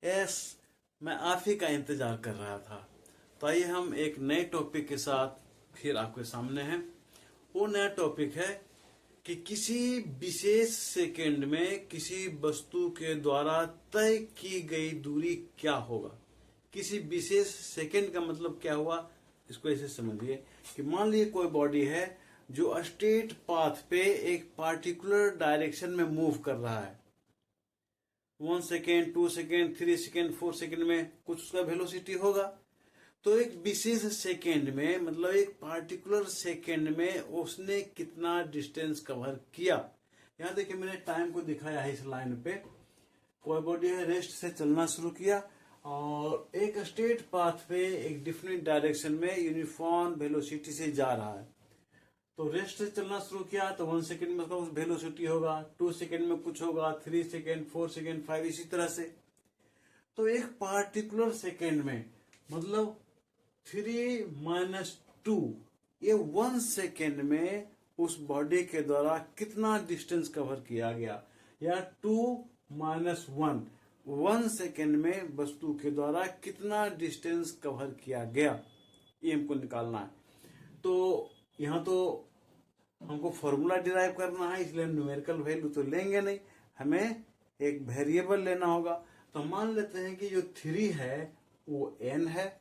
Yes, मैं आप ही का इंतजार कर रहा था। तो आइए हम एक नए टॉपिक के साथ फिर आपके सामने हैं। वो नया टॉपिक है कि किसी विशेष सेकंड में किसी वस्तु के द्वारा तय की गई दूरी क्या होगा। किसी विशेष सेकंड का मतलब क्या हुआ, इसको ऐसे समझिए कि मान लीजिए कोई बॉडी है जो स्ट्रेट पाथ पे एक पार्टिकुलर डायरेक्शन में मूव कर रहा है। 1 सेकेंड, 2 सेकेंड, 3 सेकेंड, 4 सेकेंड में कुछ उसका वेलोसिटी होगा। तो एक विशेष सेकेंड में मतलब एक पार्टिकुलर सेकेंड में उसने कितना डिस्टेंस कवर किया। यहाँ देखिए मैंने टाइम को दिखाया है इस लाइन पे। कोई बॉडी है रेस्ट से चलना शुरू किया और एक स्ट्रेट पाथ पे एक डिफरेंट डायरेक्शन में यूनिफॉर्म वेलोसिटी से जा रहा है। तो रेस्ट से चलना शुरू किया तो 1 सेकेंड में उसका वेलोसिटी होगा, 2 सेकेंड में कुछ होगा, 3 सेकेंड, 4 सेकेंड, 5 इसी तरह से। तो एक पार्टिकुलर सेकेंड में मतलब 3 - 2 ये 1 सेकेंड में उस बॉडी के द्वारा कितना डिस्टेंस कवर किया गया, या 2 - 1 सेकेंड में वस्तु के द्वारा कितना डिस्टेंस कवर किया गया, ये हमको निकालना है। तो यहाँ तो हमको फॉर्मूला डिराइव करना है, इसलिए न्यूमेरिकल वैल्यू तो लेंगे नहीं, हमें एक वेरिएबल लेना होगा। तो मान लेते हैं कि जो 3 है वो n है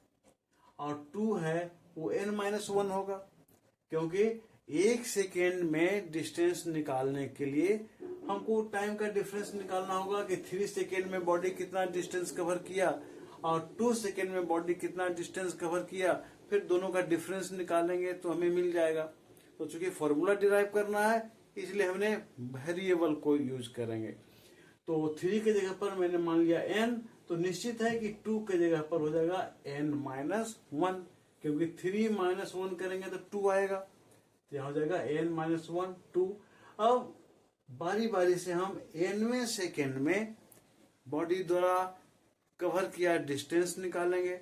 और 2 है वो n-1 होगा, क्योंकि 1 सेकेंड में डिस्टेंस निकालने के लिए हमको टाइम का डिफरेंस निकालना होगा कि 3 सेकेंड में बॉडी कितना डिस्टेंस कवर किया और 2 सेकेंड में बॉडी कितना डिस्टेंस कवर किया, फिर दोनों का डिफरेंस निकालेंगे तो हमें मिल जाएगा। तो चूंकि फॉर्मूला डिराइव करना है इसलिए हमने वेरिएबल को यूज करेंगे। तो 3 के जगह पर मैंने मान लिया n, तो निश्चित है कि 2 के जगह पर हो जाएगा n-1, क्योंकि 3 - 1 करेंगे तो 2 आएगा, तो यहां हो जाएगा n-1 2। अब बारी बारी से हम nवें सेकेंड में बॉडी द्वारा कवर किया डिस्टेंस निकालेंगे,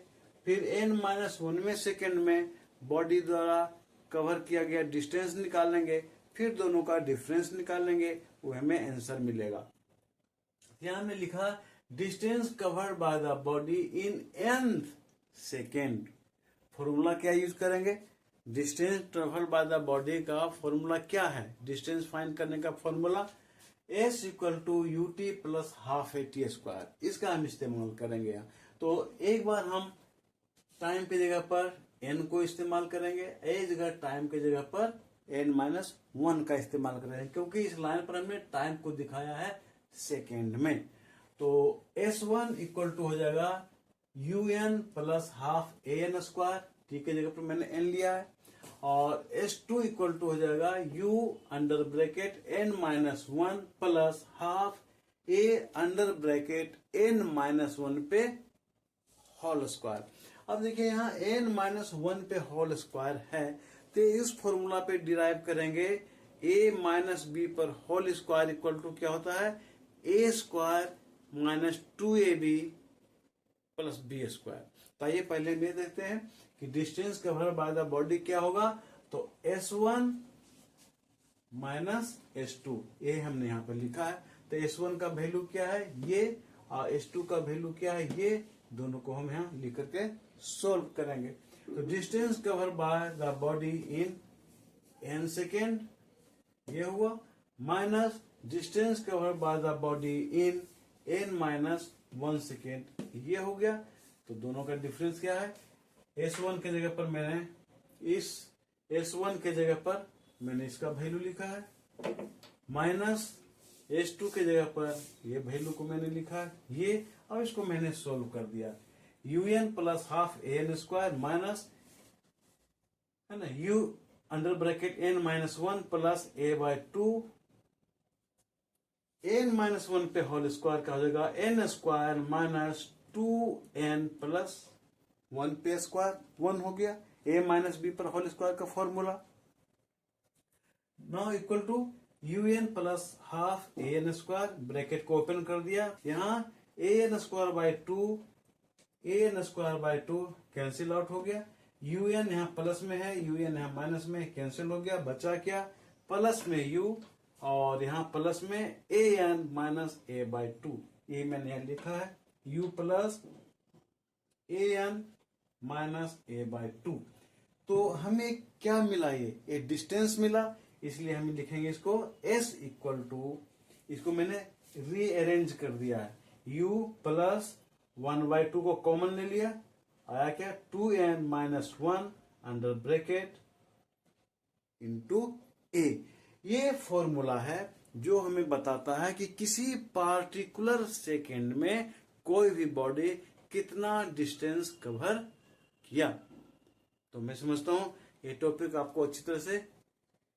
फिर n-1वें सेकेंड में बॉडी द्वारा कवर किया गया डिस्टेंस निकालेंगे, फिर दोनों का डिफरेंस निकालेंगे, वो हमें आंसर मिलेगा। यहां में लिखा distance covered by the body in nth second. Formula क्या यूज करेंगे, distance travel by the body का फॉर्मूला क्या है, डिस्टेंस फाइंड करने का फॉर्मूला s = ut + ½ at², इसका हम इस्तेमाल करेंगे यहाँ। तो एक बार हम टाइम की जगह पर n को इस्तेमाल करेंगे, ए जगह टाइम की जगह पर n-1 का इस्तेमाल करेंगे, क्योंकि इस लाइन पर हमने टाइम को दिखाया है सेकेंड में। तो s1 = हो जाएगा un + ½ an², ठीक है, जगह पर मैंने n लिया है, और s2 = हो जाएगा u _n-1 + ½ a_n-1 पे होल स्क्वायर। अब देखिए यहाँ n-1 पे होल स्क्वायर है, तो इस फॉर्मूला पे डिराइव करेंगे a - b पर होल स्क्वायर इक्वल टू क्या होता है, a² - 2ab + b²। तो आइए पहले ये देखते हैं कि distance cover by the body क्या होगा। तो s1 - s2 ये हमने यहाँ पर लिखा है। तो s1 का वैल्यू क्या है ये, और s2 का वैल्यू क्या है ये, दोनों को हम यहाँ लिख करके सोल्व करेंगे। तो distance cover by the body in n second ये हुआ, minus distance cover by the body in n-1 second ये हो गया। तो दोनों का डिफरेंस क्या है, s1 के जगह पर मैंने इसका वैल्यू लिखा है, माइनस s2 के जगह पर ये वैल्यू को मैंने लिखा है ये, और इसको मैंने सोल्व कर दिया। un + ½ an² माइनस है ना u n-1 + a/2 n-1 पे होल स्क्वायर का हो जाएगा n² - 2n + 1 पे स्क्वायर 1 हो गया, a - b पर होल स्क्वायर का formula. Now equal to un + ½ an², bracket को ओपन कर दिया, यहाँ an²/2 कैंसिल आउट हो गया, un यहाँ प्लस में है, un यहाँ माइनस में, कैंसिल हो गया, बचा क्या, प्लस में u और यहाँ प्लस में an - a/2, ये मैंने यहाँ लिखा है u plus an minus a/2। तो हमें क्या मिला, ये डिस्टेंस मिला, इसलिए हम लिखेंगे इसको s इक्वल टू, इसको मैंने रीअरेंज कर दिया है, u प्लस 1/2 को कॉमन ले लिया, आया क्या 2n minus 1 under bracket into a। ये फॉर्मूला है जो हमें बताता है कि किसी पार्टिकुलर सेकेंड में कोई भी बॉडी कितना डिस्टेंस कवर किया। तो मैं समझता हूं ये टॉपिक आपको अच्छी तरह से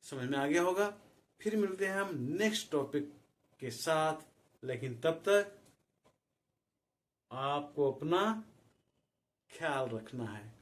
समझ में आ गया होगा। फिर मिलते हैं हम नेक्स्ट टॉपिक के साथ, लेकिन तब तक आपको अपना ख्याल रखना है।